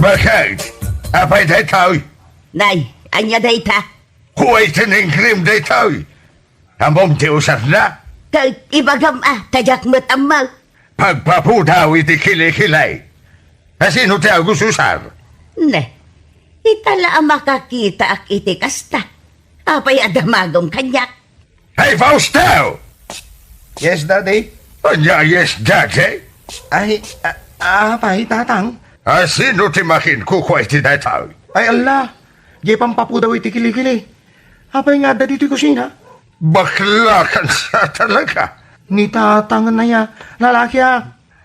Bakit? Apay daytoy. Nay, anya dayta. Huwag tining krim daytoy. Amom ti usar na. Kag ibagam tajak matamaw. Pagpapudaw iti kilikilay. Asino ti agus usar? Ne, itala ang makakita ak iti kasta. Apay adamagong kanyak. Hey, Fausto! Yes, Daddy? Anya, yes, Daddy? Ay, apay, tatang. Asino ti makin kukway ti daytoy? Ay, Allah. Di pampapu daw iti kilikili. Apay nga, Daddy, iti kusina. Bakla kan sa talaga. Ni tatang na ya, lalaki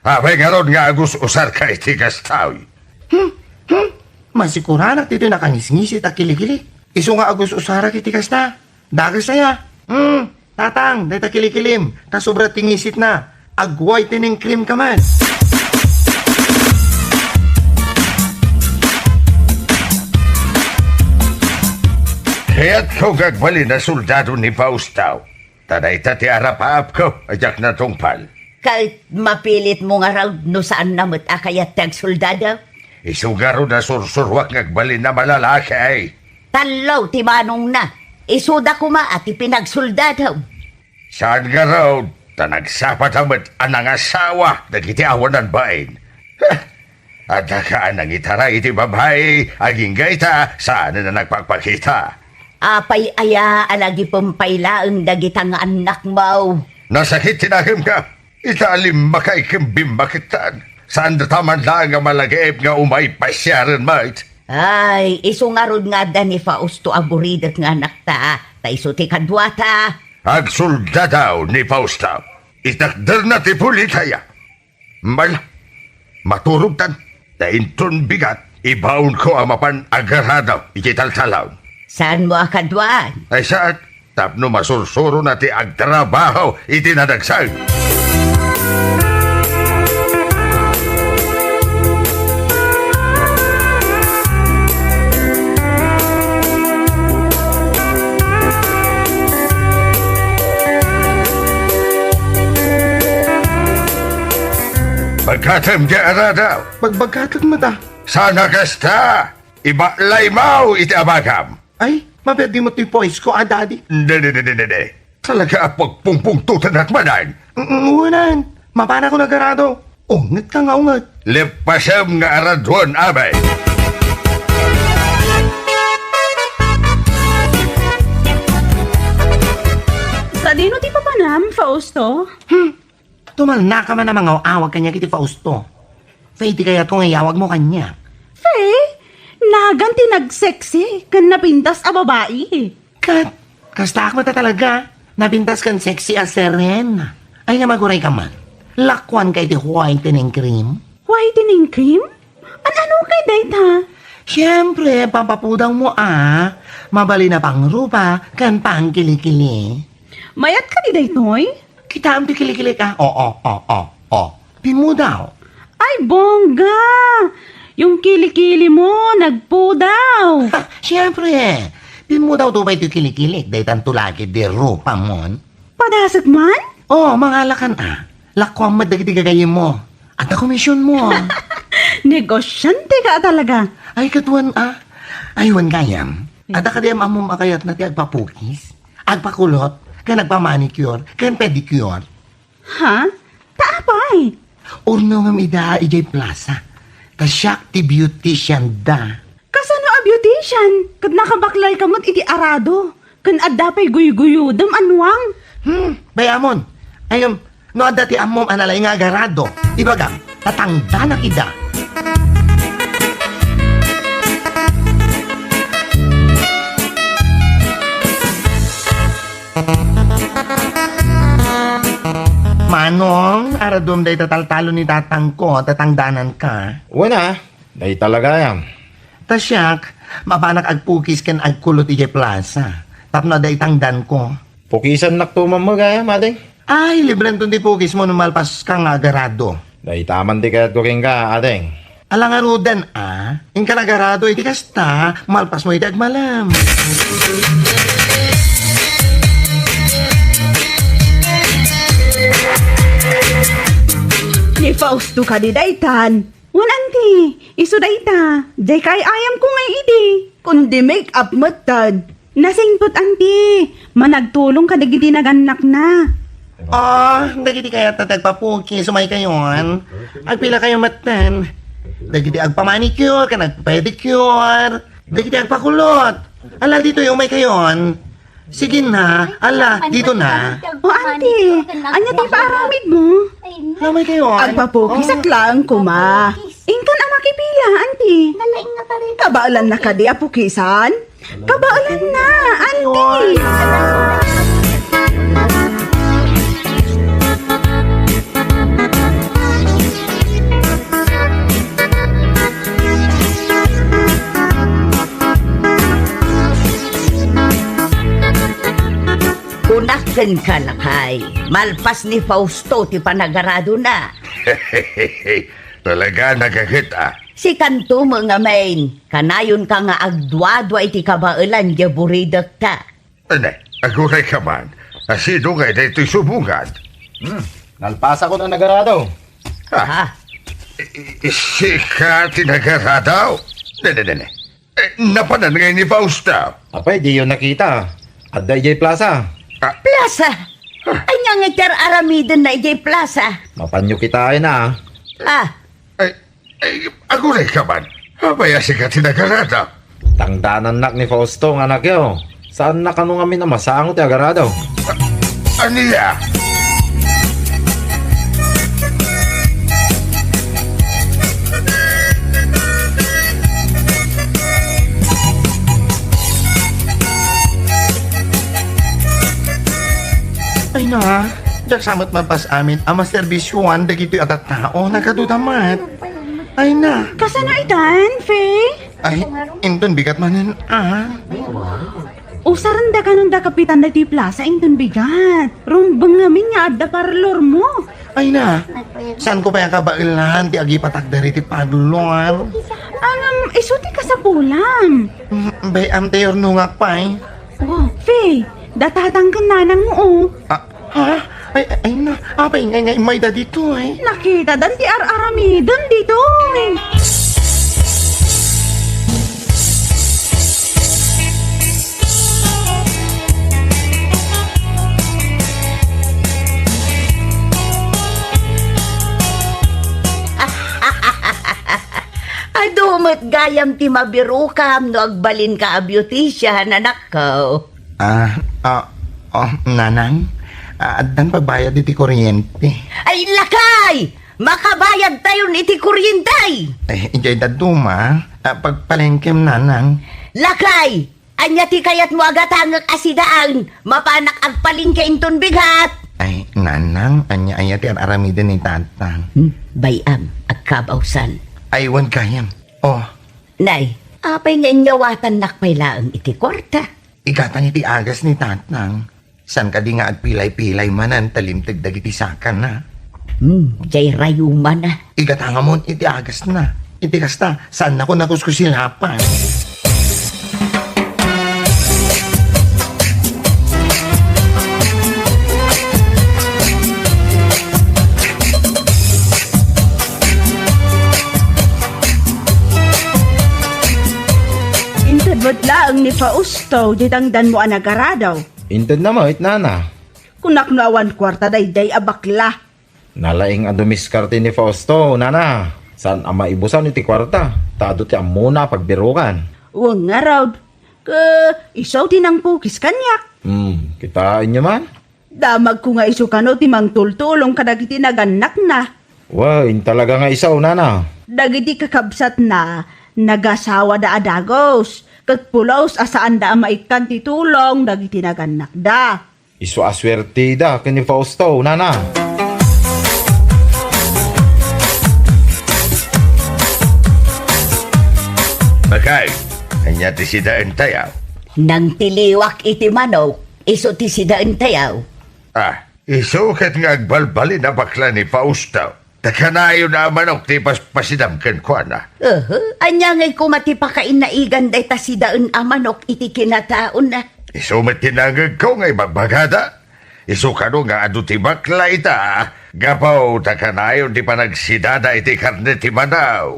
Apay nga ron nga agus usar ka iti kastaw. Masikuranak dito nakangisngisit at kilikili. Iso nga agus usarak iti kasta. Dagis saya. Tatang, dahil ta kilikilim. Ta sobra tingisit na. Agway tining krim ka man. Kaya't ko gagbali na soldado ni Fausto. Taday ti arapaap ko, ajak na tungpal. Kahit mapilit mo nga raw no saan namot akayat tag soldado. Isugaro na sursurwak ngagbali na malalaki ay. Talaw ti manong na. Isuda ko at ipinagsoldado. Saan nga raw, tanagsapat amat anang asawa na kiti awanan bain. At nakaan ang itara iti babae, aging gaita, saan na nagpagpakita. Apay aya alagi pampaylaang dagitang anak mo. Nasakit tinahim ka, italim makaikim bimbakitan. Saan na taman lang ang malagaib nga umay pasyaran, mate? Ay, isungarod nga da ni Fausto aburidat nga anak ta. Taiso ti kadwata. Agsuldadaw ni Fausto. Itakder na ti puli kaya. Maturog tan. Dainton bigat. Ibaon ko amapan agaradaw. Ikitaltalaw. Saan mo akadwan? Ay saat. Tapno masursuro na ti agtrabaho. Itinadagsag. Pagkatam di aradaw. Bagbagkatag mo ta. Sana kasta. Iba laymaw iti abagam. Ay, mabedi mo ti voice ko, Daddy. Hindi. Talaga pagpungpungtutan at manan. Uwanan. Mapana ko nagarado. Ungat ka nga ungat. Lepasam nga aradwan, abay. Kadino ti papanam, Fausto? Tumal na ka man na mga awag kanya kiti Fausto. Faiti kaya kung ayawag mo kanya. Faye, naganti nag-sexy kan napintas a babae. Kasta mo ta talaga. Napintas kan sexy as seren. Ay nga maguray ka man. Lakwan kay ti whitening cream. Whitening cream? Ano kay data? Siyempre, pampapudaw mo Mabali na pang rupa, kan pang kilikili. Mayat ka di daytoy? Kita am ti kilikili ka. Oo. Pimudaw. Ay, bongga! Yung kilikili mo, nagpudaw. Siyempre, pimudaw to ba ito kilikilik? Dahil tanto lagi di rupa mon. Padasag man? Mangalakan Lakwang madagdigagayin mo. At na komisyon mo. Negosyante ka talaga. Ay, katuan Aywan gayam. At akadiyam amom akayat na ti agpapukis. Agpakulot. Kan nagpamanicure. Kan pedicure. Ha? Taapay? Urno nga mida ijay plaza. Kasyak ti beautician da. Kasano a beautician? Kad nakabaklay ka mo't iti arado. Kan adapay guy-guyo, dam anwang. Bayamon. Ayom, no adda ti amom analay nga agarado. Ibagam, tatangda na ida. Manong, aradom day tataltalo ni tatang ko, tatangdanan ka. Wala, day talaga yan. Tasyak, mapanak agpukis ken agkulot ije plaza. Tapno day tangdan ko. Pukisan naktuman mo gaya, madeng. Ay, libren tundi pukis mo numalpas ka nga agarado. Day taman di kaya't kuking ka, adeng. Alangarudan Yung kanagarado iti kasta, malpas mo iti agmalam. Ni Fausto ka di daytan. Wananti, Iso dayta, jay kay ayam ko ngay idi. Kundi make up matad. Nasingpot auntie, managtulong ka dagiti naganak na. Dagiti kaya tatagpapuki, sumay kayon. Agpila kayo matan. Dagiti agpamanicure, ka nagpedicure. Dagiti agpakulot. Ala, dito yung may kayon. Sige na, ala, dito na. O auntie, anya ti paaramid mo? Ala, may kayon. Agpapukisak lang kuma. Ingkan ang makipila, auntie. Kabaalan na ka di apukisan? Kabaalan na, auntie. Kunakan ka lakay. Malpas ni Fausto ti panagarado na. Talaga nakakita. Si kanto mo nga main. Kanayon ka nga agdwa-dwa iti kabailan ya buridak ta. Aguray ka man. Sino nga dito'y subungan? Nalpasa ko na nagarado. Ha? Si ka tinagaradaw? Nene. Napanan ngayon ni Fausto. Apay, di yun nakita. At DJ Plaza. Plaza. Anya nga kar aramidan na ijay plaza. Mapanyo kita na. Aguray ka man. Abaya si ka tinagaradaw. Tangdanan nak ni Fausto nga anak yo. Saan na kanong amin na masangot ti agarado? Aniya? Ay na, jak samot mapas amin, ama serbisyuan, dagito atat tao, nagkadutamat. Ay na, Kasano itan, Faye? ay, inton bigat manin, Usaran da kanon da kapitan da ti plaza ington bigat. Rumbang ngamin nga adda parlor mo. Ay na, saan ko pa yung kabailan, ti agi patak dari ti padulor. Isuti ka sa pulam. Bay am tayor nungak pa eh. Oh, Faye, datatang ka nanang mo oh. Ha? Ay na, apay ngay may da dito eh. Nakita dan ti ar-aramidon dito. Adumot gayam ti mabirukam no agbalin ka a beautician anak ko. Nanang, adan pagbayad iti kuryente. Ay lakay! Makabayad tayo iti kuryentay! Ijay daduma, pagpalengkem nanang. Lakay! Anya ti kayat mo agatangag asidaan, mapanak agpalingke inton bigat! Ay, nanang, anya ti aramidin ni tatang. Bayam, agkabawsan. Aywan kayam. Nay, apay nga inyawatan nakpay laang iti kwarta. Igatang iti agas ni tatang. San ka di nga agpilay-pilay manan talimtag dagiti sakan na. Jay rayuma na. Igatanga mo iti agas na. Iti kasta, saan ako nakuskusilapan? Intadwad laang ni Fausto, ditangdan mo ang nagaradaw. Inted na mo, itnana. Kunak na awan kwarta day abakla. Nalaing adumiskarte ni Fausto, nana. Saan ang maibusan iti kwarta? Tado ti amuna pagbirukan. Uwang nga raw. Isaw tinang pukis kanyak. Kitain nyo man? Damag ko nga iso kano timang tultulong kadagiti naganak na. Wain talaga nga isaw, nana. Dagiti kakabsat na nagasawa da adagos. Kat pulaos asaan da maikan titulong dagiti naganak da. Isu aswerte da kini Fausto, nana. Bakay, kanya ti sidaan tayaw. Nang tiliwak iti manok, iso ti sidaan tayaw. Isukat nga agbalbali na bakla ni Fausto. Takanayo na manok ti pasidamkan ko na. Anya ngay kumati pakain na igan day ta sidaan a manok iti kinataon na. Isumat tinangag ko ngay magbagada. Isukano nga adu ti bakla ita. Gapaw takanayo ti panagsidada iti karne ti manaw.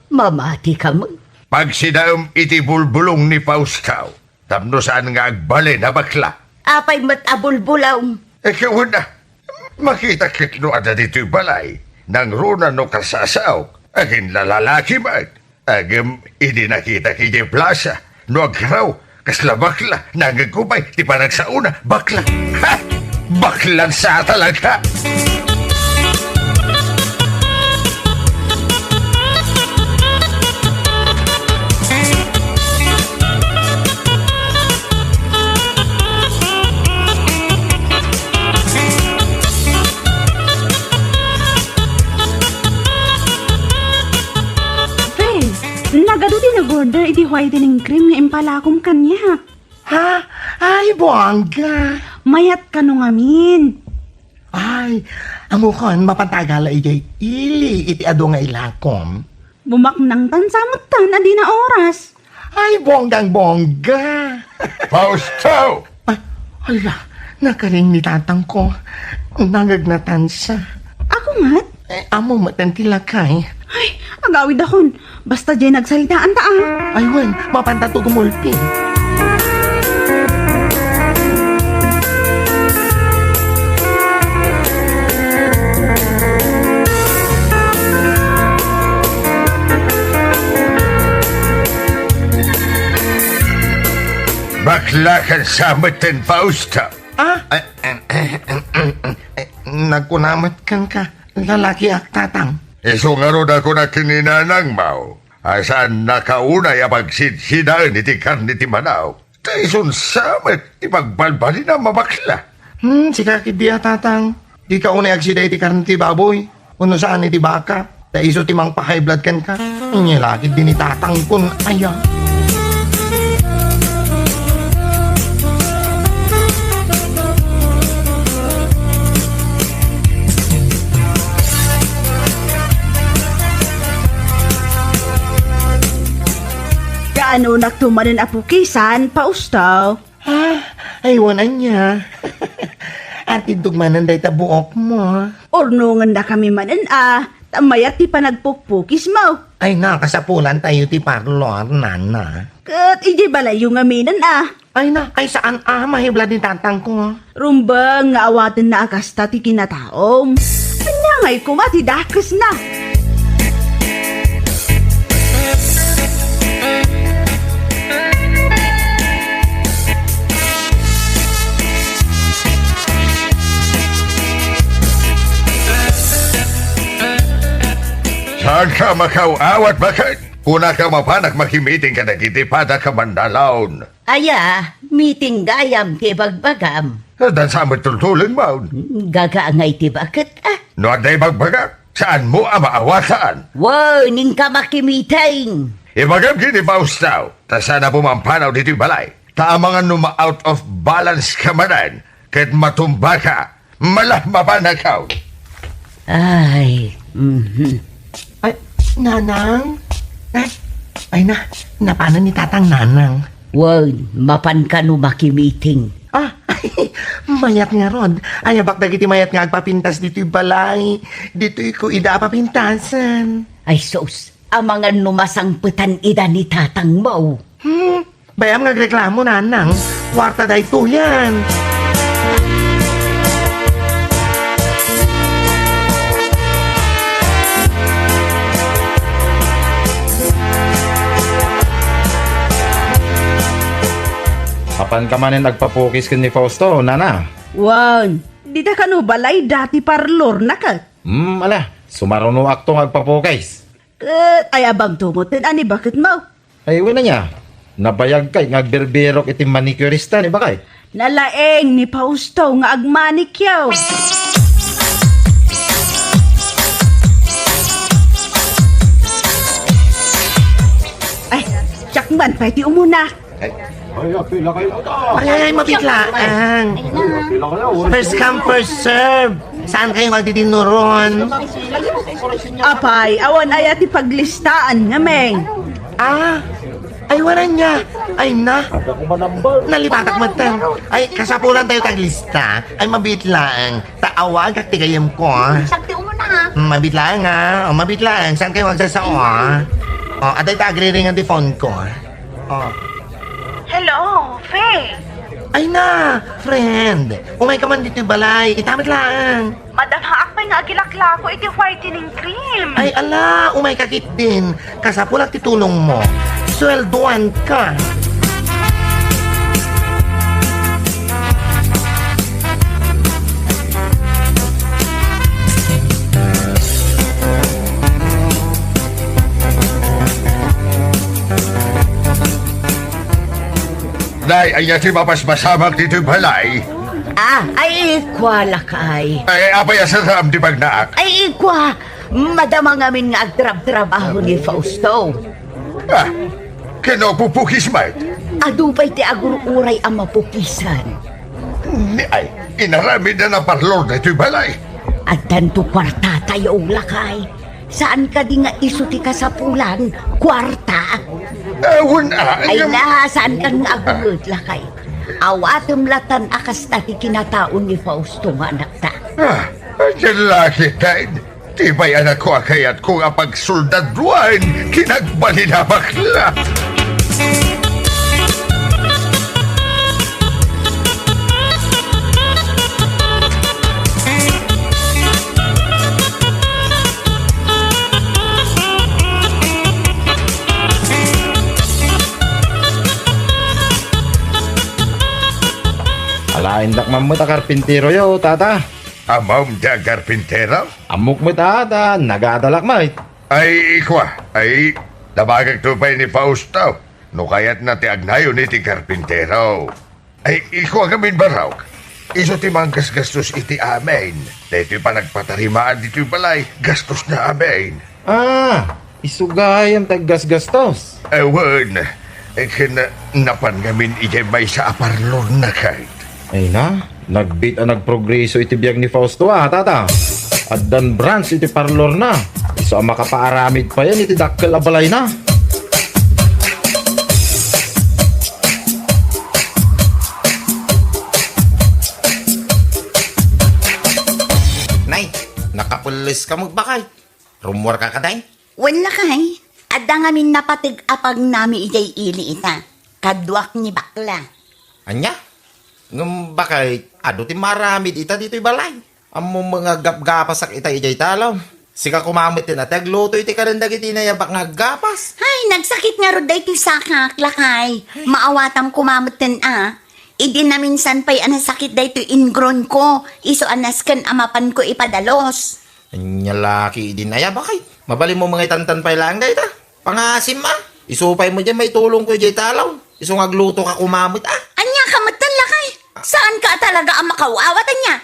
Mamati ka mo. Pag sinam iti bulbulong ni Fausto, tapno saan nga agbali na bakla. Apay matabulbulaw. Ikaw na, makita kitno ada dito'y balay, nang runa no kasasaw, agin lalalaki man. Agam, hindi nakita kiti plaza, no agraw, kasla bakla, nangagkumay, di pa nagsauna, bakla. Ha! Baklan sa talaga! Nagaduti nag-order iti whitening cream nga impalakom kanya. Ha? Ay, buwangga. Mayat ka no ngamin. Ay, amukon, mapantagala ijay ili iti ado nga ilakom. Bumaknang tansamot tan, adi na oras. Ay, bonggang bongga. Fausto! Ay, hala, nakaring ni tatang ko. Nangagnatan sa. Ako nga't? Amo matantilakay. Ay, agawid akon. Basta dyan nagsalitaan ta ah. Ay, wan, mapantato gumulpi. Bakla kan samatin, Fausto! Ah? Nagkunamat kang ka. Lalaki ak tatang. Iso nga ron ako na kininanang mau. Asan nakaunay ang pagsidsidaan iti karni ti manaw. Taisun samet, ipagbalbali na mabakla. Sikakit diya tatang. Di ka unay agsida iti karni ti baboy. Uno saan iti baka. Taiso ti mang pa-high blood kan ka. Inyalakit din ni tatang kun aya. Kaano naktumanin apukisan, paustaw. Ay, wanan niya. Ati dugmanan day tabuok mo. Ornungan na kami manan ah. Tamayat ti panagpukpukis mo. Ay, nakasapulan tayo ti parlor, nana. Kat iji balayo nga minan ah. Ay na, ay saan mahiblad ni tatang ko. Rumbang nga awatin na akasta ti kinataom. Anya nga'y kumati dakas na. Saan ka makauawat bakit? Una ka mapanak makimiting ka nagitipada ka mandalaon. Aya, meeting gayam ti bagbagam. Dan sa matultuling mo. Gagaangay ti bakit ah. No aday bagbagak, saan mo ang maawatan? Wow, ning ka makimiting. Ibagam kini Fausto, ta sana pumampanaw dito balay. Taamangan numa out of balance ka manan, kahit matumba ka, malah mapanakaw. Ay, Ay, nanang? Ay na, napana ni tatang nanang. wow, mapan ka no makimiting. Ah, ay, mayat nga rod. Ay, abak dagiti mayat nga agpapintas dito'y balay. Dito'y ko ida papintasan. Ay sos, amangan numasangputan ida ni tatang mo. Bayam nagreklamo nanang. Kwarta day to yan. Apan ka manin nagpapukis kin ni Fausto, nana. Wow, di da ka no balay dati parlor na ka. Ala, sumaruno akto agpapukis. Kat ay abang tumutin ani bakit mo? Ay, wala niya. Nabayag kay ngagberbirok iti manicurista ni bakay. Nalaeng ni Fausto nga agmanikyaw. Ay, tsakman pa iti umuna. Ay, mabiglaan. First come, first serve. Saan kayo magdidinuron? Apay, awan ay ati paglistaan nga meng. Ah, ay wala niya. Ay na. Nalipatak mo tan. Ay, kasapulan tayo taglista. Ay mabitlaan. Taawag at tigayam ko. Sakti mo na. ha? Mabit lang ha. O, mabit lang. Saan kayo magsasao ha? O, atay tagri-ring ang phone ko. O. Hello, Faye. Ay na, friend. Umay ka man dito balay. Itamit lang. Madam haak pa nga gilakla ko iti whitening cream. Ay ala, umay kakit din. Kasapulak titulong mo. Sweldoan ka. Nay, ay yati mapasmasamang dito balay. Ay ikwa lakay. Ay, apay asaram di pagnaak. Ay ikwa, madama ngamin nga agtrab-trabaho ni Fausto. Kinopupukis may. Adupay ti agururay ang mapukisan. Ay, inarami na ng parlor na ito'y balay. At tanto kwarta tayo lakay. Saan ka di nga isuti ka sa pulan? Kwarta? Ewan na. Ay na, saan ka nga agulod lakay? Awatem latan akas tati kinataon ni Fausto nga anak ta. Lalaki kain. Tibay anak ko akayat ko nga pagsuldaduan. Kinagbali na bakla. Alain dak mamut a karpintero yo, tata. Amam da karpintero? Amok mo tata, nagadalak mait. Ay, ikwa. Ay, nabagag tupay ni Fausto. No kayat na ti agnayo ni ti karpintero. Ay, ikwa gamin baraw. Iso ti mga gastos iti amin. Dito pa nagpatarimaan dito balay. Gastos na amin. Isugay ang taggas-gastos. Ewan. Napan gamin ije may sa aparlor na kahit. Ay na, nagbit ang nagprogreso iti biyag ni Fausto tata. At dan branch iti parlor na. Iso ang makapaaramid pa yan iti dakkel abalay na. Nay, nakapulis ka magbakay. Rumor ka kaday? Wala kay. Adda ngamin napatig apag nami ijay ili ita. Kadwak ni bakla. Anya? Ngam bakay, ado ti maramid ita dito'y balay. Amo mga gapgapasak ita ijay talaw. Sika kumamit din at agluto iti karandag iti nayabak nga gapas. Ay, nagsakit nga ro day ti sakak, lakay. Maawatam kumamatan Idi na minsan pa'y anasakit day ti ingron ko. Iso anaskan amapan ko ipadalos. Anya laki din nayabak ay. Mabali mo mga itantan pa'y lang day ta. Pangasim Isupay mo dyan may tulong ko ijay talaw. Iso nga agluto ka kumamit Anya kamatan, lakay. Saan ka talaga ang makawawatan niya?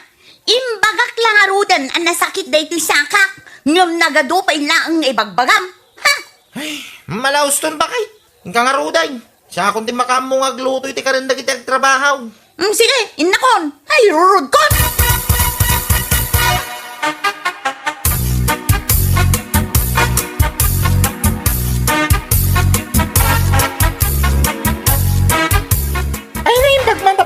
Imbagak lang arudan ang nasakit day ti sakak. Ngam nagadupay na ang ibagbagam. Ha? Malaos ton bakay. Ang kangaruday. Siya kung di makamong agluto iti karandag iti agtrabahaw. Sige, inakon. Ay, rurud kon.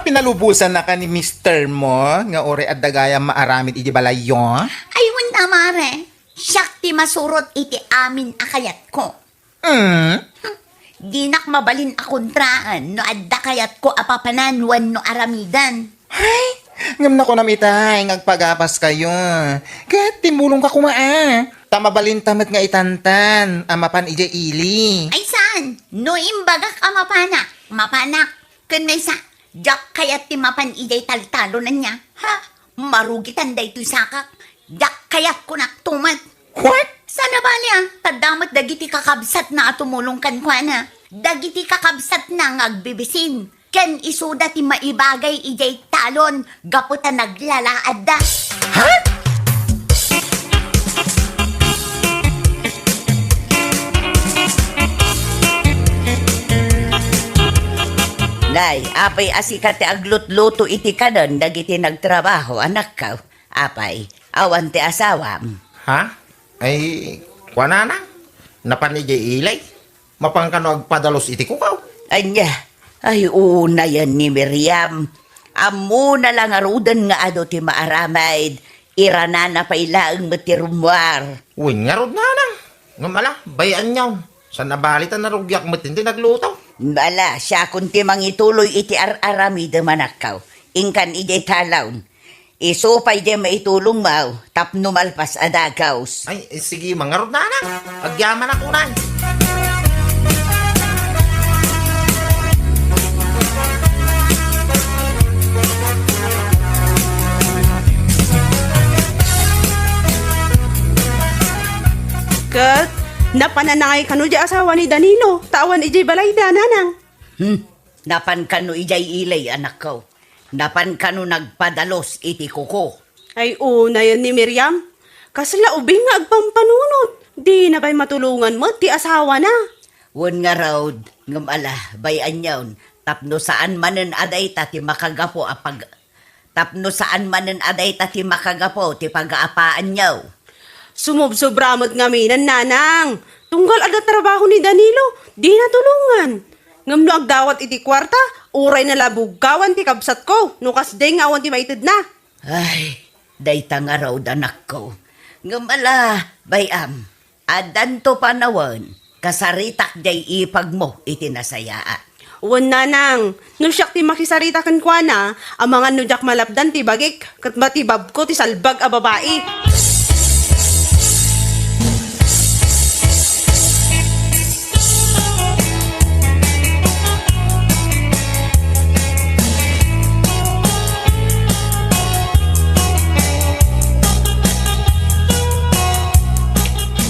Pinalubusan na ka ni Mr. mo nga ore at dagaya maaramid iti balayo. Ay, wala mare. Syakti masurot iti amin akayat ko. Dinak mabalin akontraan no adda kayat ko apapanan wan no aramidan. Ay, ngam na ko namitay ngagpagapas kayo. Kat timulong ka kumaa. Tamabalin tamat nga itantan, amapan ije ili. Ay saan? No imbagak amapanak. Mapanak. Kanaysa. Jak kayat ti mapan ijay taltalo na niya. Ha? Marugitan day to sakak. Jak kayat ko naktumat. What? Sana bali tadamat dagiti kakabsat na atumulong kan kwa na. Dagiti kakabsat na ngagbibisin. Ken isuda ti maibagay ijay talon. Gaputa naglalaad da. Ha? Day, apay asikate aglut-luto iti kanon dagiti nagtrabaho anak ka. Apay, awan ti asawam. Ha? Ay, kuana na. Napanigay ilay. Mapangkano agpadalos iti kukaw. Anya, ay una yan ni Miriam. Amo na lang arudan nga ado ti maaramaid. Irana na paila ang matirumwar. Uy, nga rod na nang. Ngam ala, bayan niyaw. Sa nabalitan na rugyak mo hindi naglutaw. Bala, siya kunti mang ituloy iti arami de manakaw. Ingkan ijay talawn. Isupay de maitulong mau, tapno malpas adagaws. Ay, sige, mga rod na nang. Agyaman ako na. Kat, napananangay kanu di asawa ni Danilo. Tawan ijay balay da, nanang. Napan kano ijay ilay anak ko. Napan kano nagpadalos iti kuko. Ay, una yan ni Miriam. Kasla ubing nga agpampanunot. Di na ba'y matulungan mo, ti asawa na. Wan nga raw, ngamala, bayan yawn. Tapno saan manen aday tati makagapo apag... Tapno saan manen aday tati makagapo ti pag-aapaan yaw. Sumubsobramot nga minan, nanang. Tunggal agad trabaho ni Danilo. Di natulungan. Ngamno agdawat iti kwarta, uray na labuggawan ti kabsat ko. Nukas day nga awan ti maitid na. Ay, dayta nga raw danak ko. Ngamala, bayam, adan to panawan, kasaritak day ipag mo iti nasayaan. Uwan, nanang. Nusyak ti makisarita kan kwa na, ang mga nudyak malapdan ti bagik, kat matibab ko ti salbag a babae.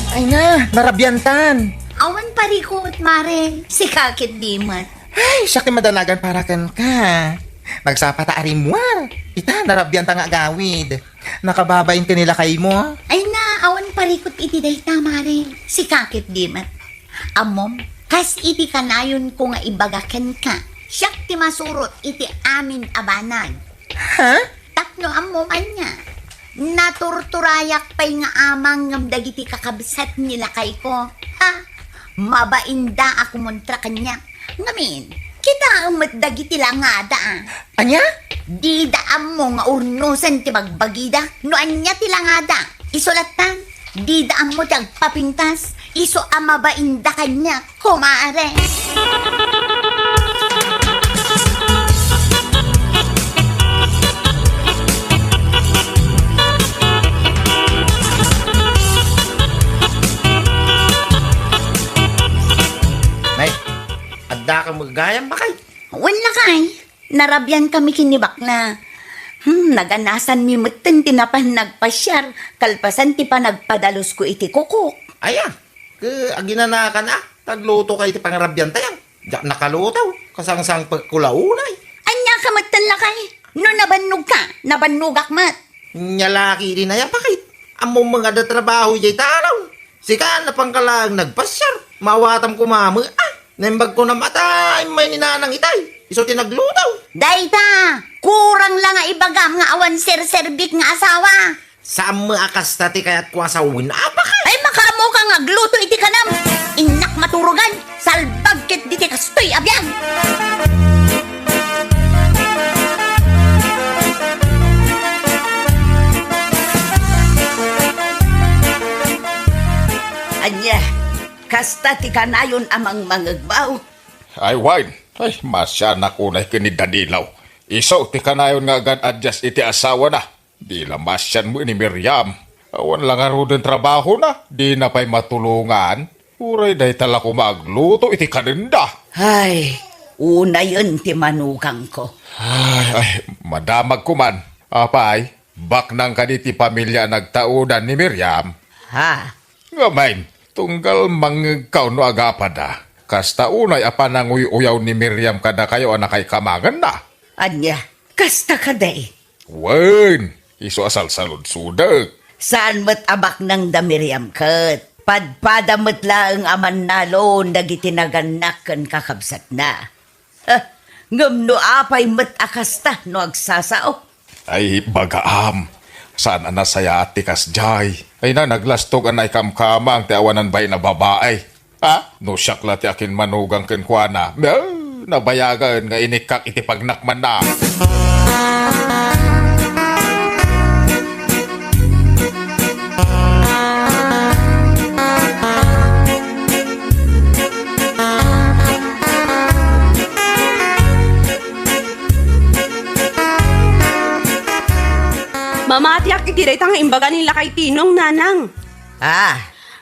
Ay na, narabyantan. Awan parikot, mare, si kakit dimat. Ay, siya madanagan para kan ka. Nagsapata arimwar. Ita, narabyantan nga gawid. Nakababayin ka nila kay mo. Ay na, awan parikot iti dayta, mare, si kakit dimat. Amom, kas iti kanayon ko nga ibagakan ka. Siyak ti masurot iti amin abanay. Ha? Tapno amom anya. Naturturayak pa'y nga amang ngam dagiti kakabsat nila kay ko. Ha? Mabainda ako montra kanya. Ngamin, kita ang matdagiti lang nga da. Anya? Di daam mo nga urnusan ti magbagida. No anya ti lang nga da. Isulatan. Di daam mo tiyag papintas. Iso ang mabainda kanya. Kumare. Nay, adda ka magagayam ba kay? Wala kay. Narabyan kami kinibak na. Naganasan mi mutin tinapan nagpasyar. Kalpasan ti pa nagpadalos ko iti kuko. Aya, agina ka na. Tagluto kay ti pangarabyan tayang. Diyak nakalutaw. Kasangsang pagkulaunay. Anya ka matan lakay. No nabannog ka, nabannugak mat. Nyalaki din na yan pa kay. Among mga da trabaho jay taraw. Sika na pangkalang nagpasyar. Mawatam ko mama. Nembag ko na mata. May ninanang itay. Iso tinaglutaw. Dayta, kurang lang nga ibagam nga awan sir-serbik nga asawa. Sa maakas tati kaya't kuwasawin. Apa kay? Ay makamo ka nga gluto iti kanam. Inak maturugan, salbag ket diti kastoy abyan. Anya, kasta ti kanayon amang mangagbaw. Ay, wine. Ay, masya na kunay kini Danilaw. Iso, ti kanayon nga agad adjust iti asawa na. Di la masyan mo ni Miriam. Awan lang aro din trabaho na. Di na pa'y matulungan. Uray day tala ko magluto iti kaninda. Ay, una yun ti manugang ko. Ay, madamag ko man. Apay, bak nang kaniti pamilya nagtaudan ni Miriam. Ha? Ngamain, tunggal manggaw no agapada. Kasta unay apananguy-uyaw ni Miriam kada kayo anakay kamagan na. Anya, kasta ka day. Wen, iso asal salud sudak. Saan mat abak ng Miriam kat? Padpadamat lang aman nalon dagiti naganak kan kakabsat na. Ngam no apay mat akasta no agsasao. Ay, bagaam. Saan anasaya at tikas jay? Ay na, naglastog anay kamkamang ti awanan bay na babae. Ha? No siyak la ti akin manugang kenkwana. Nabayagan nga inikak iti pagnakman na. Mamatiyak iti day tang imbaga nila kay Tinong nanang.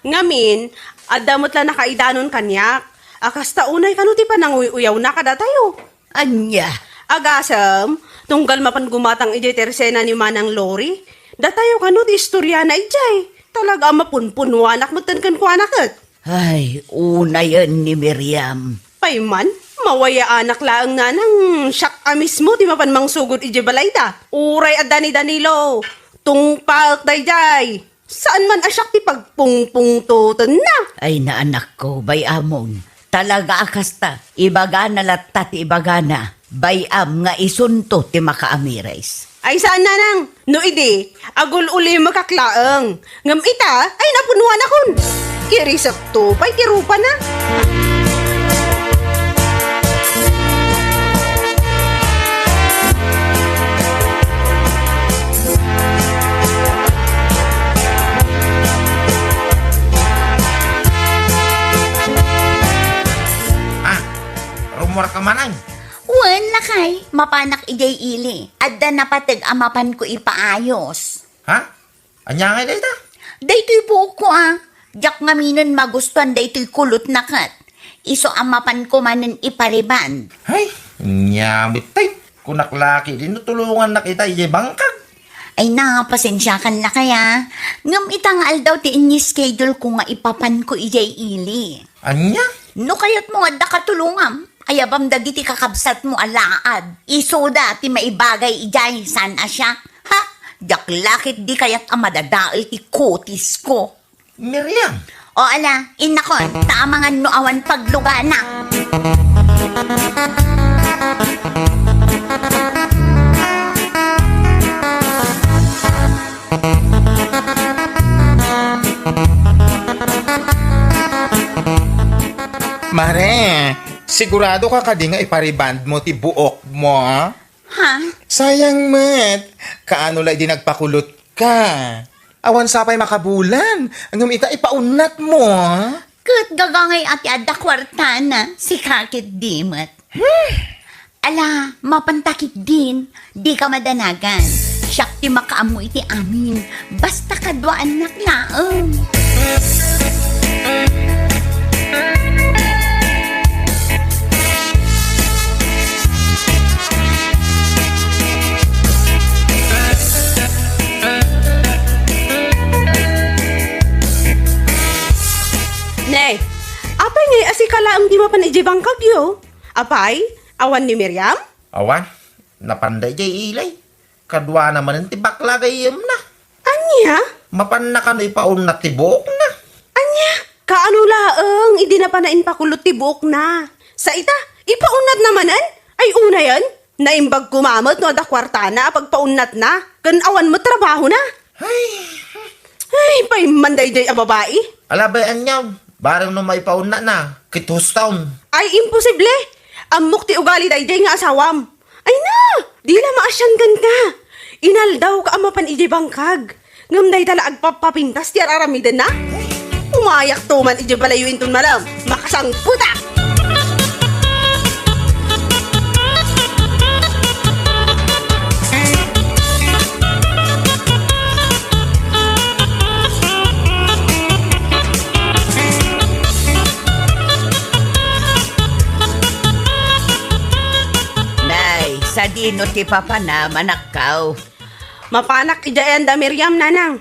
Ngamin, adamot la nakaidanon kanyak. Akas taunay kanuti pa nang uyaw na kada tayo. Anya? Agasam, tunggal mapan gumatang ijay tersena ni Manang Lori. Datayo kanuti istorya na ijay. Talaga mapunpunwanak matan kan ko anakot. Ay, una yan ni Miriam. Payman, mawaya anak laang nanang siyak mismo ti mapan mangsugod ijay balayda. Uray at Danilo, tungpak dayjay. Saan man asyak ti pagpungpungtutan na? Ay na anak ko, bay amon. Talaga akasta, ibaga na latta ti ibaga na. Bayam nga isunto ti makaamires. Ay saan nanang? No idi, agul uli makaklaang. Ngam ita, ay napunuan akon. Kirisak to, pay tirupa na. Rumor ka manay. Wan lakay, mapanak ijay ili. Adda napatag amapan ko ipaayos. Ha? Anya nga dayta? Daytoy po ko Jak ngaminan magustuhan daytoy kulot na kat. Iso amapan ko manan ipariban. Ay, nyamit tay. Kunaklaki din tulungan na kita ijay bangkag. Ay pasensya kan na kaya. Ngam itangal daw ti inyi schedule ko nga ipapan ko ijay ili. Anya? No kayat mo adda katulungam. Kaya bam dagiti kakabsat mo alaad. Isoda ti maibagay ijay sana siya. Ha? Jak lakit di kayat amadadaal ti kutis ko. Miriam. O ala, inakon, tamangan no awan paglugana. Mare, sigurado ka kadi nga ipariband mo ti buok mo, ha? Ha? Sayang, met. Kaano la di nagpakulot ka? Awan sapay makabulan. Ang ita ipaunat mo, ha? Kat gagangay ati adda kwartana, si kakit dimat. Ala, mapantakit din, di ka madanagan. Siyak ti makaamoy ti amin, basta kadwaan naklaang. Ne, apay ngay asikala ang di mapan ijay bangkag yo. Apay, awan ni Miriam? Awan, napanday jay ilay. Kadwa naman ang tibakla gayem na. Anya? Mapan na ka no ipaun na tibok na. Anya? Kaano laang, idi na pa na inpakulot ti buok na. Sa ita, ipaunat namanan? Ay una yan? Naimbag kumamot no da kwartana pagpaunat na. Kan awan mo trabaho na. Ay, pay manday jay a babae. Alabayan niyaw, barang no may paun na, kitos taon. Ay, imposible. Amok ti ugali dayjay nga asawam. Ay na, di la maasyangan ka. Inaldaw ka amapan ijay bangkag. Ngam day tala agpapapintas ti aramiden na. Umayak to man ijay balayo inton malam. Makasang puta! Sa dino ti papa na manakaw. Mapanak ijayan da Miriam nanang.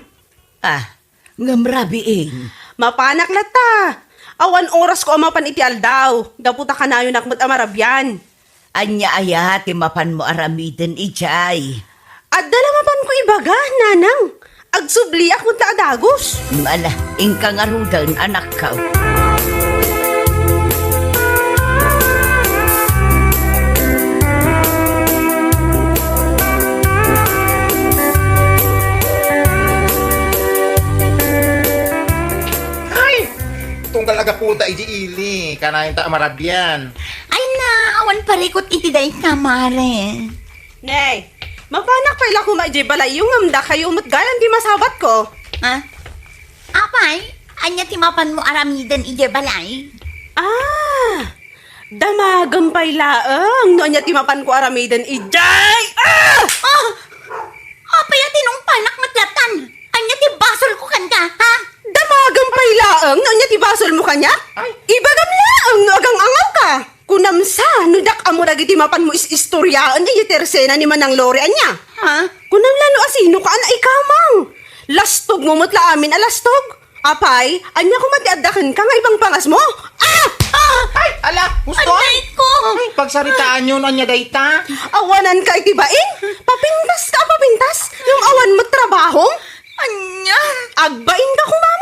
Ngamrabiing. Mapanak lata. Awan oras ko amapan iti aldaw. Gaputa ka na yun akmat amarabyan. Anya aya ti mapan mo aramiden ijay. At dala mapan ko ibaga, nanang. Agsubli akmat ta adagos. Mala, ingka nga rudan anak ka. Tunggal aga puta iji ili. Kanayin ta amarabyan. Ay na, awan parikot iti day kamare. Nay, mapanak pa ila kumaijay balay yung amda kayo matgayan di masabat ko. Ha? Apay, anya ti mapan mo aramiden ije balay? Damagam pa ilaang. No anya timapan ko aramiden ijay. Apay atinong panak laang no niya tibasol mo kanya? Ibagam laang no agang angaw ka. Kunamsa, no dak amo dagiti mapan mo istoryaan niya tersena ni manang lore anya. Ha? Kunam lano asino ka ana ikamang. Lastog mo mutla amin alastog. Apay, anya ko matiadakan ka nga ibang pangas mo. Ah! Ay, ala, gusto? Anay ko! Ay, pagsaritaan yun, anya dayta. Awanan ka itibain? Papintas ka, papintas? Yung awan mo trabahong? Anya! Agbain ka kumamat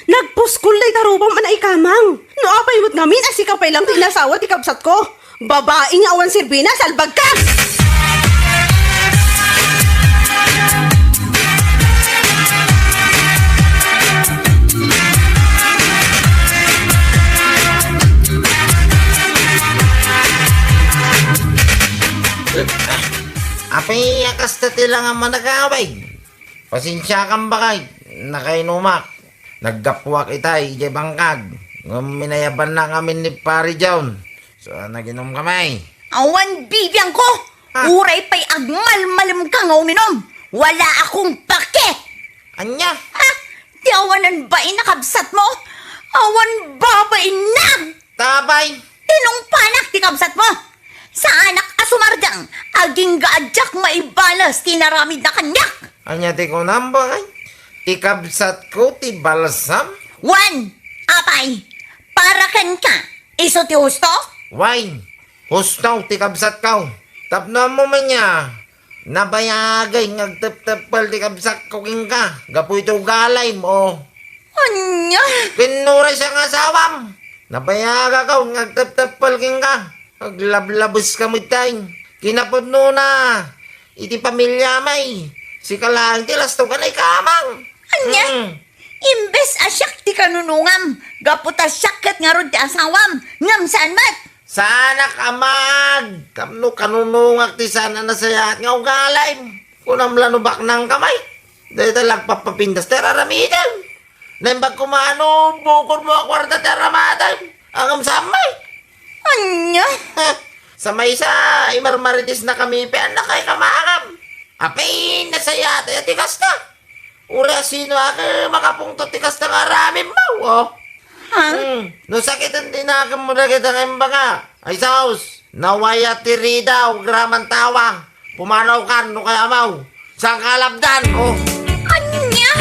nagpuskul day tarubam ana ikamang. No apay mo't ngamin asikapay lang tinasawa ti kabsat ko. Babae nga awan sirbina, salbag ka! Apay, akas tati lang ang managaway. Pasensya kang bakay, nakainumak. Naggapwak itay, ijay bangkag. Minayaban na kami ni Pari John. So, naginom kamay. Awan bibiyang ko! Ha? Uray pa'y agmalmalim ka nga uminom! Wala akong pake! Anya? Ha? Di awanan ba inakabsat mo? Awan babay nag! Tabay! Tinong panak ti kabsat mo! Sa anak asumardang, aging gaadyak maibalas tinaramid na kanyak! Anya ti ko nambay? Tikabsat ko ti balsam? One! Apay! Para kan ka! Iso ti husto? Wine! Hustaw, tikabsat ka. Tapno mo man niya. Nabayagay, ngagtap-tapal tikabsat ko king ka. Gapoy ito galay mo. Anya! Pinuray siya ng asawam. Nabayaga ka, ngagtap-tapal king ka. Aglablabos ka mo tayo. Kinapod no na. Iti pamilya may. Si kalang tilasto ka na'y kamang. Anya! Imbes asyak ti kanunungam, gaputa syakat nga rod ti asawam, ngam saan mat? Sana kamag. Kamno kanunungak ti sana nasayat nga ugalay. Kunam lanubak ng kamay. Dahil talag papapindas teraramidan. Nembag kumano, bukod mo akwarta teramatan. Angam samay. Anya! Sa may sa imarmaritis na kami pean na kay kamangam. Apay nasayat at tikas na. Ura sino ako makapungtot tikas na ngaramim mo. Oh. Ha? No sakitan din na mo na kita kayong baga. Ay saus, nawaya tiri daw, graman tawang. Pumanaw kan, no kaya mau. Sang kalabdan, oh. Anya!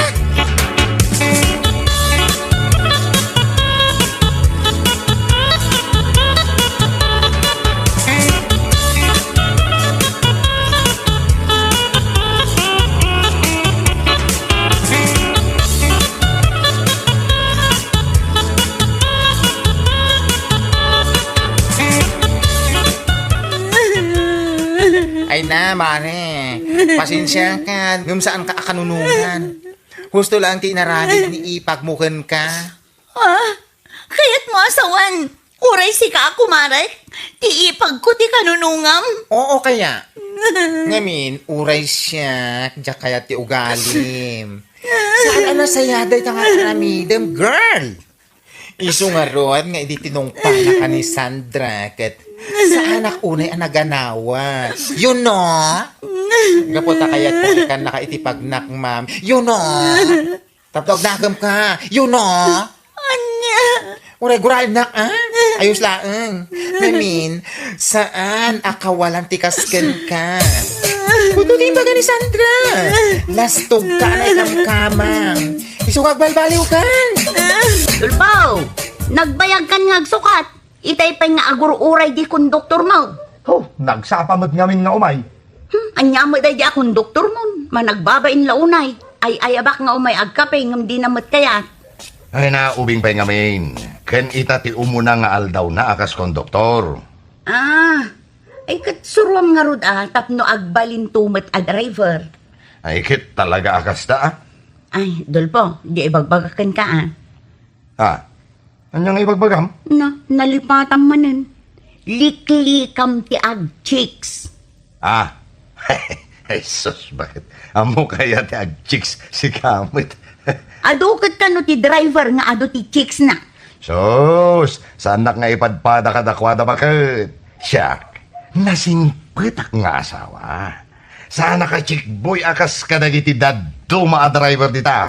Ay na, mare. Pasensya ka. Ngam saan ka akanunungan. Husto lang ti naramid ni ipagmukan ka. Ha? Kaya't mo asawan, uray si ka kumaray, ti ipag ko ti kanunungam. Oo kaya. Ngamin, uray siya. Diya kaya ti ugalim. Saan na sayaday ka nga karamidem, girl? Iso nga ron, nga hindi tinungpa na ka ni Sandra. Kat sa anak unay ang naganawa. You know? Gaputa kaya ka nakaitipagnak, ma'am. You know? Tapos nagam ka. You know? Anya! Uray, gural na, ayos laang. Namin, saan akawalan tikasken ka? Pututin ba ni Sandra? Lastog ka na ikang kamang. Isukag balbaliw kan. Tulpaw, nagbayag kan nga agsukat. Itay pa'y nga agur-uray di konduktor mo. Oh, nagsapamot ngamin nga umay. Anya mo day di akong doktor mo. Managbabain launay. Ay abak nga umay agkapay ngam di namot kaya. Ay na, ubing pa'y ngamin. Ken ita ti umuna nga aldaw na akas konduktor. Ay katsuruam nga rod tapno agbalin tumet a driver. Ay kit talaga akas da Ay, Dolpo, di ibagbagakan ka Anyang ibagbagam? Nalipatan manin. Liklikam ti ag chicks. Ay sus, bakit? Amo kaya ti ag chicks si kamit. Adukot ka no ti driver nga ado ti chicks na. Sus, sanak nga ipadpada ka dakwada bakit? Siyak, nasingpitak nga asawa. Sana ka chick boy akas ka nagiti daduma a driver dita.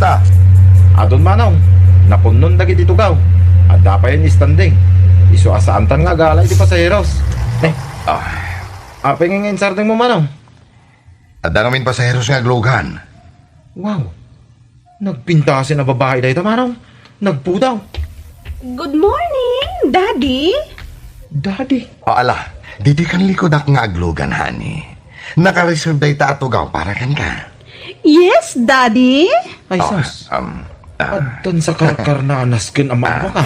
kamusta? Adon manong, napunon dagiti tugaw. At dapayan istanding. Iso asaantan nga galay di pasaheros. Apay nga sarding mo manong. At namin pasaheros nga aglugan. Wow. Nagpintasin na babae dahito manong. Nagpudaw. Good morning, Daddy. Daddy. Ala, didi kan likod ak nga aglugan, honey. Naka-reserve day ta atugaw para kan ka. Yes, Daddy. Ay, sus. Addan sa karkar na anaskin ang mga ka.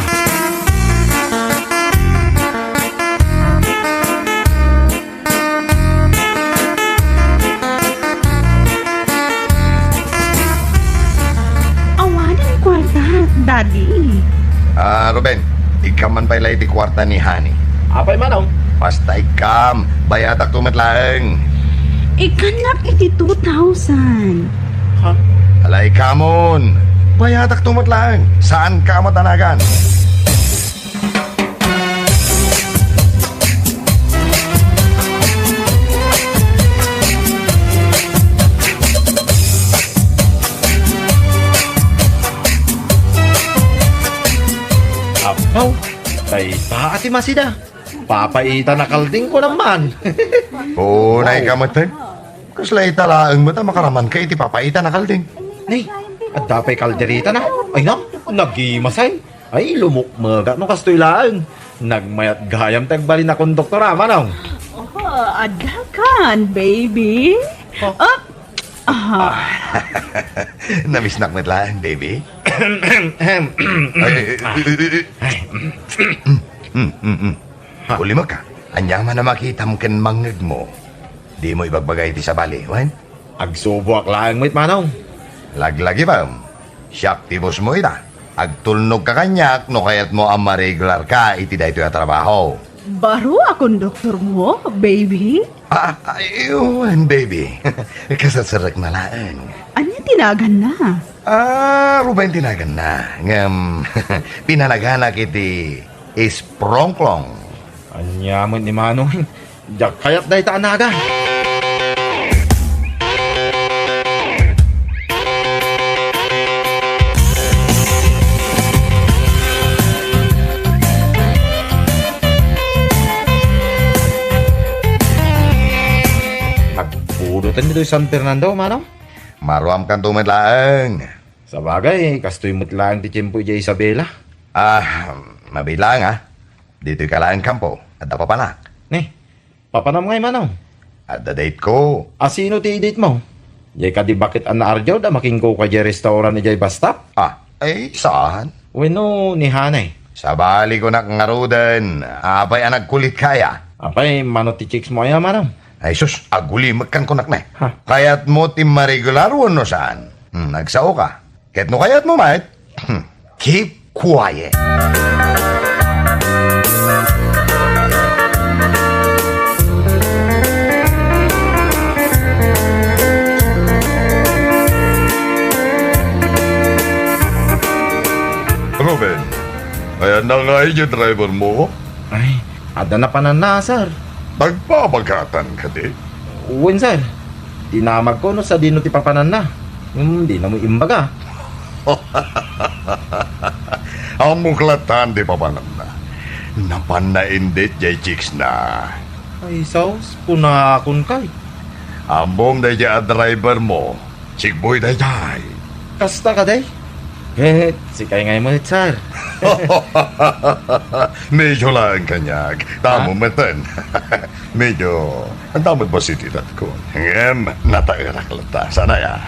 Awanan kwarta, Daddy. Ruben, ikaw man pa'y di kwarta ni honey. Apay manong. Basta ikam, bayatak tumatlaeng. Ikanak iti 2,000. Ha? Alay kamon, bayatak tumatlaeng. Saan ka matanagan? Apaw. Tay ati masida. Papaita na kalding ko naman. Unay ka matag. Kaslay talaang mo ta makaraman ka iti papaita na kalding. Nay, at dapay kalderita na. Ay na, nagimasay. Ay, lumukmaga no kastoy lang. Nagmayat gayam tagbali na konduktora, manong. Oh, adakan, baby. Namiss nak matlaeng, baby. Uli mo ka. Anyaman na makita mo ken mangeg mo. Di mo ibagbagay ti sa bali, wan? Agsubuak lang mit manong. Laglagi ba? Siyak ti boss mo ita. Agtulnog ka kanyak no kayat mo ang ma-regular ka iti dahito yung trabaho. Baro akong doktor mo, baby. Ayun, baby. Kasasarak na lang. Anya tinagan na? Ruben tinagan na. Ngam, pinalaganak iti isprongklong. Anyaman ni manong. Diyak kayat dahi ta anaga. Nagpudutan nito yung San Fernando, manong. Maruam kan tumadlaang. Sa bagay, kastoy mo't lang ti Tiyempo iya Isabela. Mabilang Dito'y kalaang kampo. At papanak. Ne, papanam ngay manong. At the date ko. Sino ti date mo? Jay ka di bakit ang naarjaw da making ko ka jay restaurant ni jay basta? Saan? Weno ni Hanay. Sa bali ko nakngarudan. Apay ang nagkulit kaya. Apay, mano ti chicks mo ay manong. Ay sus, aguli magkan kunak na. Ha? Kaya't mo ti ma-regular no saan? Nagsao ka. Kaya't no kaya't mo mait. Keep quiet. Ruben, ayan na nga yung driver mo. Ay, ada na pananasar. Nagpapagkatan ka di. Uwin sir, tinamag ko no sa dino ti papanan na. Di na mo imbaga. Ang muklatan di pa pa na. Napanaindit jay chicks na. Ay, saus, punakon kay. Ambong day jay driver mo. Chikboy day jay. Kasta ka day? Sikay ngay mo sir. Medyo lang kanyag. Tamo matan. Medyo, ang damot ba si titat ko? Ngem, natairak lata. Sana ya.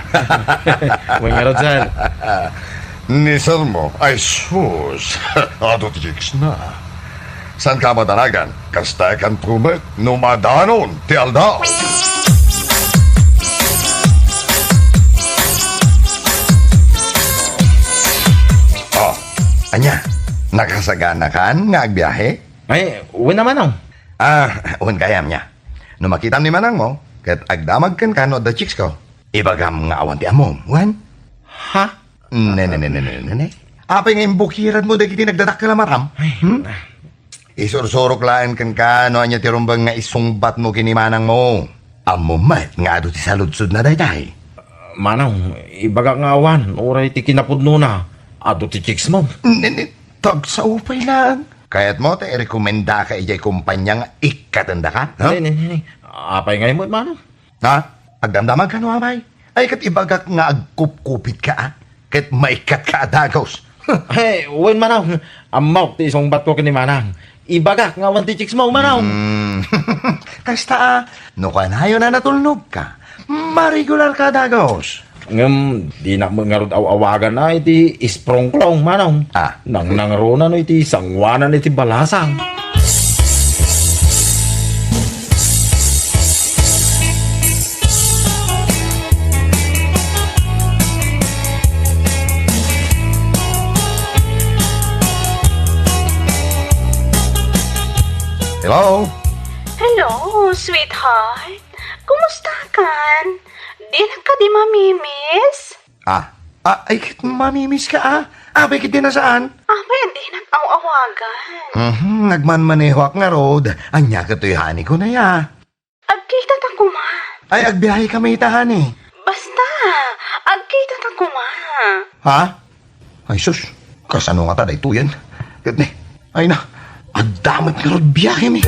Uwin nga ron sir. Ni sir mo, ay sus. Ato chicks na. San ka madanagan? Kasta kan tumet, numadanon, ti aldaw. Anya, nakasagana kan nga agbiyahe? Ay, uwin naman oh. Un kayam niya. No makita ni manang mo, kat agdamag kan kano da chicks ko. Ibagam nga awan ti amom, wan? Ha? Ne. Apay nga imbukiran mo dagiti nagdadak ka lamaram? Isursurok laan kan kano anya ti rumbang nga isungbat mo kini manang mo. Amom mat nga ado ti saludsud na dayday. Manong, ibaga nga awan, uray ti kinapudno na. Ado ti chicks mo. Tag sa upay lang. Kaya't mo, te, rekomenda ka ijay kumpanyang ikatanda ka? No? Ni. Apay ngayon mo, Manong. Ha? Agdamdamag ka no, amay? Ay, kat ibagak nga agkupkupit ka, ah. Kat maikat ka adagos. Hey, wen Manong. Amaw ti isong bato ka ni Manang. Ibagak nga awan ti chicks mo, Manong. Kasta, ah. No ka na yun na natulnog ka. Marigular ka adagos. Di na mga rod awagan na iti isprongklong, Manong. Ah. Nang nangrona no iti sangwanan iti balasang. Hello? Hello, sweetheart. Kumusta kan? Di na ka di mamimiss? Ay, kit mamimiss ka, ah. Bakit din na saan? Abay, di na awagan. Nagmanmanehwak nga road. Anya ka tuyhani ko na ya. Agkita ta kuma. Ay, agbiyahe kami itahan eh. Basta, agkita ta kuma. Ha? Ay, sus. Kasano nga taday to yan? Kat ni, ay na. Agdamot nga road biyahe mi.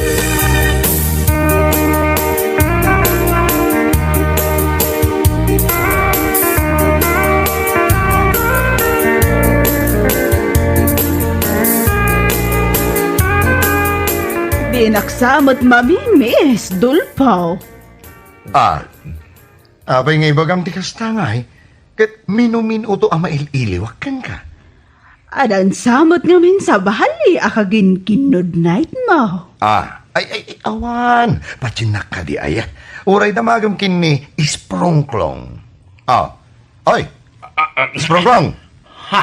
Di naksamot mamimiss, dulpaw. Abay nga ibagam ti kastangay. Kat minumin uto ang maililiwak kan ka. Adan samot ngamin sa bahali akagin kinod night mo. Ay, awan. Pachinak ka di ay. Uray damagam kin ni isprongklong. Oy, isprongklong. Ha?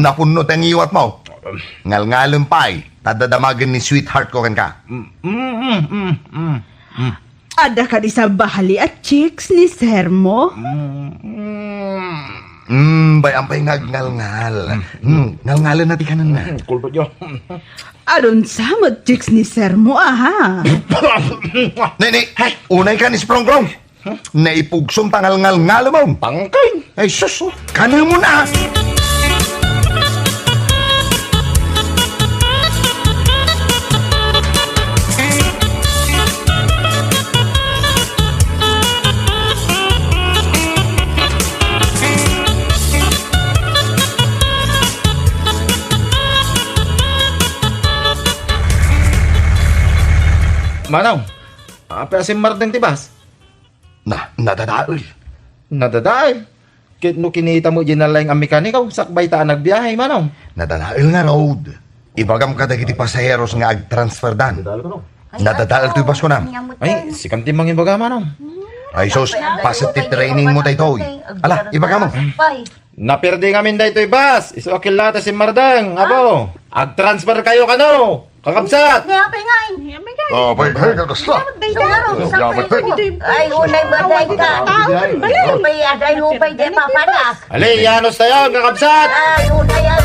Napunot ang iwat mo. Ngal-ngalong pay. Tadadamagan ni sweetheart ko kan ka. Ada ka di sa bahali at chicks ni sir mo. Bayampay ngal-ngal. Ngal-ngalan na ti kanan na. Kulpot yun. Adon samot chicks ni sir mo aha. Nene, unay ka ni isprongklong. Naipugsom tangal-ngal-ngal mo. Pangkay. Ay, sus, kanan mo na. Manong, apa si Mardeng tibas? Nadadaol. Nadadaay. Kit no kinita mo ginalaing ang mekanikaw, sakbay ta nagbiyahe, Manong. Nadadaol nga road. Ibagam ka dagiti pasaheros nga ag-transfer dan. Nadadaol to ibas ko na. Ay, si kanti mangin baga, Manong. Ay, sus, positive training mo tayo. Ala, ibaga mo. Napirdi ngamin da ito ibas. Iso akilata si Mardeng, abo. Ag-transfer kayo kano. Kakabsat. Bay, ka gusto. Ay, unay baday ka. Upay, aday upay, di papanak. Ali, yanos tayo, kakabsat. Ay, unay yan.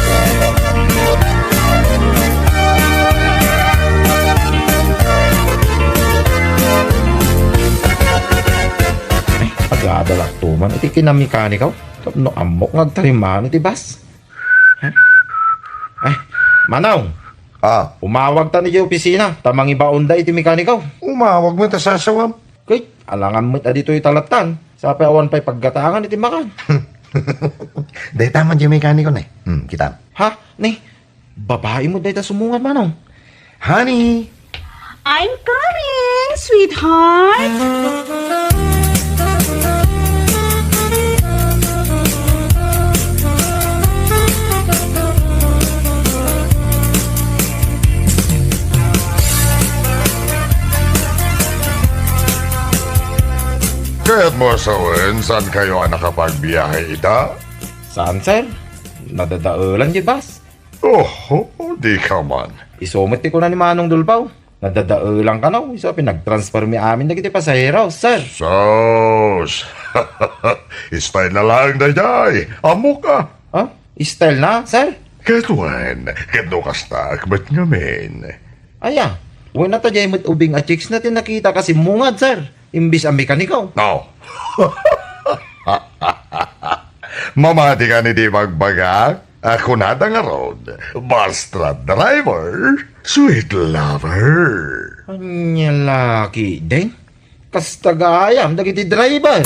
Pag-aadalak tuman, iti kinamikanikaw. No, amok ngagtariman iti bas. Ay, Manong. Umawag ta ni di opisina, tamang ibaon da iti mekanikaw. Umawag mo ta sasawam. Kay, alangan mo't adito italatan. Sa awan pa'y paggatangan iti makan. Dahil tama dyan mekaniko na eh. Kita. Ha? Ni, babae mo dahil ta sumungan, Manong. Honey! I'm coming, sweetheart. Kaya't mo sawen, saan kayo ang nakapagbiyahe ita? Saan, sir? Nadadaulan di bas. Di ka man. Isumit ko na ni Manong Dulpaw. Nadadaulan ka no. Iso pinag-transfer mi amin na kiti pasahero, sir. Sos! Istay na lang na jay. Amo ka. Ha? Style na, sir? Ketwen, ketno kasta, akbat ngamin. Aya, huwag na to jay mo't ubing at chicks natin nakita kasi mungad, sir. Imbis ang mekaniko. No. Mamati ka ni di magbaga. Ako na nga road. Basta driver. Sweet lover. Anya laki, deng. Kastagayam, dagiti driver.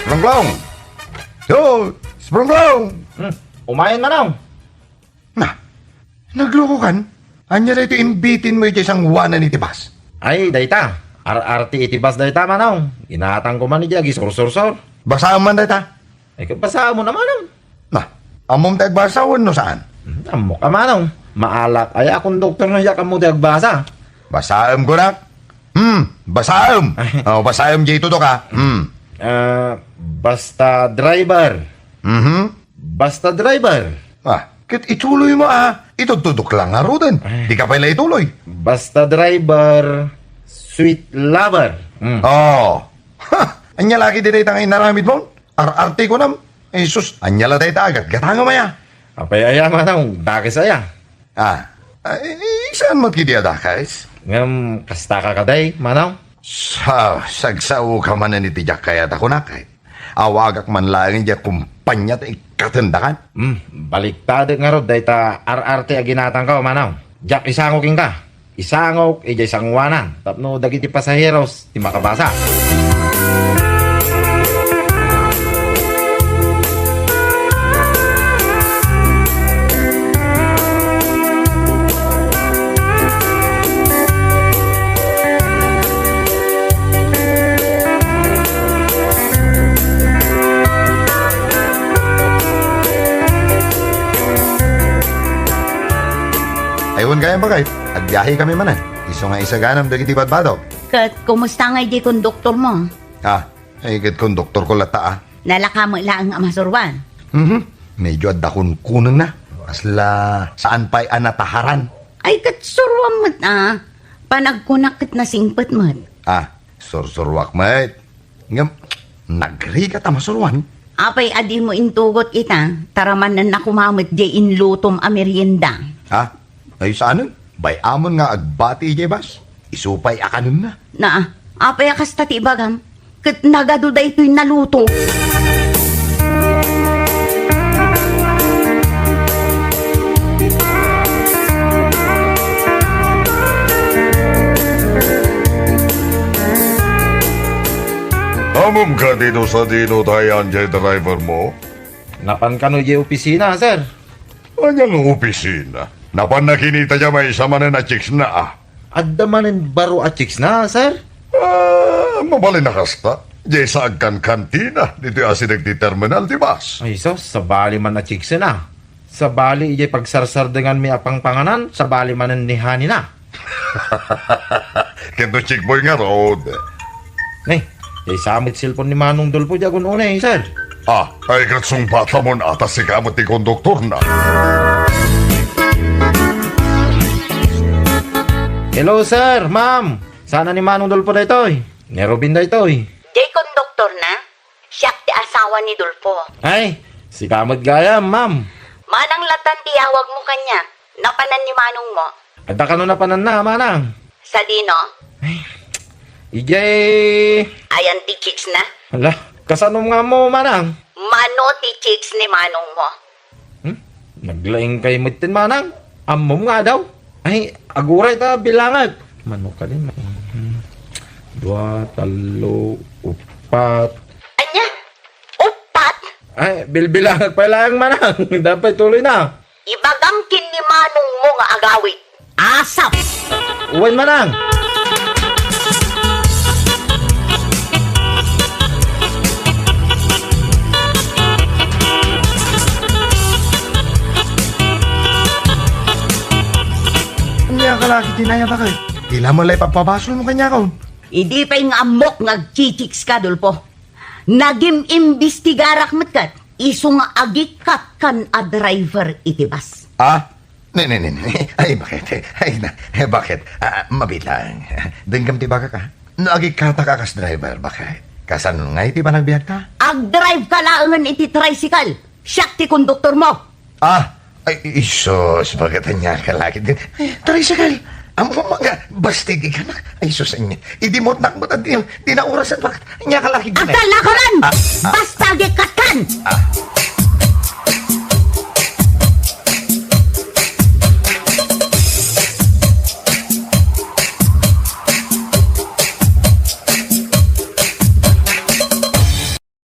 Sprong-plong. Yo, sprong-plong. Umayan manaw. Na, nagloko kan? Anya na ito imbitin mo ito isang wana ni Tibas. Ay, dayta. RRT itibas dayta manaw. Inatang ko man ni Jagi, sor-sor-sor. Basaan man data. Ay, kapasa mo naman naw. Na, amom tagbasawan no saan? Amo ka manaw. Maalak. Ay, akong doktor na yak mo tagbasa. Basaam ko na. Basaam. Oh, basaam dito to ka. Basta driver. Basta driver. Kit ituloy mo Itutudok lang nga ro din. Di ka pala ituloy. Basta driver. Sweet lover. Oh. Anya lagi di tayo inaramid mo? RRT ko nam. Jesus, anya la tayo agad. Gatanga maya. Apay aya manaw. Dakis aya. Saan mo kidi adakais? Ngam, kasta ka kaday, manaw. Sagsaw ka man na ni tijak kaya tako na kay. Awagak man lang diya kumpanya ta ikatendakan. Baliktad nga ro, dahi ta RRT aginatang ka, manaw. Jack, isangok ka. Isangok, ijay sangwanan. Tapno, dagiti pasaheros, ti makabasa. Ayun kaya ba kahit? Agbiyahe kami manan. Iso nga isa ganam dagiti badbadog. Kat, kumusta nga di konduktor mo? Ay kat konduktor ko lata Nalaka mo lang ang masurwan. Medyo adakon kunang na. Asla saan pa'y anataharan. Ay, kat surwan mo panagkunakit na singpet mo. Sursurwak mate. Ngam, nagri ka tamasurwan. Apay adi mo intugot kita, taraman na nakumamit di inlutom a merienda. Ay saan? Bay amon nga agbati bas. Isupay akanon na. Apay akas tati bagam, kat nagado da ito'y naluto. Amom ka dito sa dino tayo anjay driver mo? Napan ka no yung opisina, sir. Anyang opisina? Napan nakinita niya may isa man na chicks na Adda manin baro at chicks na, sir. Mabalin na kasta. Jay sa agkan kantina. Dito asi nagti-terminal, di bas? Ay, so, sa bali man na chicks na. Sa bali, ijay pagsarsar dengan may apang panganan, sa bali man ni hani na. Kento chick boy nga road. Nay, jay samit silpon ni Manong Dolpo jagon unay, sir. Ay katsong bata mo na atas si kamot ni konduktor na. Hello, sir, ma'am. Sana ni Manong Dolpo da ito'y. Ni Robin da ito'y. Di konduktor na, siyak ti asawa ni Dulpo. Ay, si Kamad Gaya, ma'am. Manang latan tiyawag mo kanya, napanan ni Manong mo. Adda ka no na panan na, manang. Sa dino, Ijay... ayan ti chicks na. Hala, kasanom nga mo, manang. Mano ti chicks ni Manong mo. Naglaing kay mutin, manang. Amom nga daw. Ay, aguray ta, bilangat. Mano ka din. 2, 3, 4. Anya? Upat? Ay, bilbilangat pa lang, manang. Dapat tuloy na. Ibagang kin ni Manong mo nga agawit. Asap! Uwan, manang. Kanya ka lagi dinaya ba kayo? Tila mo lay pagpabasol mo kanya ko. Idi pa'y nga amok ngagchichiks ka, Dulpo. Nagim imbestigarak mat kat, iso nga agikat kan a driver itibas. Ne. Ay, bakit? Bakit? Mabitlang. Denggam ti baka ka? Naagi kata ka kas driver, bakit? Kasan nga iti ba nagbiyak ka? Ag-drive ka laangan iti tricycle. Siyak ti konduktor mo. Ay, isos, magkatanya ka lagi din. Ay, tricycle. Ang mga bastig ka na. Ay, isos, idimot na mo di na orasan. Bakit? Anya ka lagi din. Akala ko ran! Basta gikatan!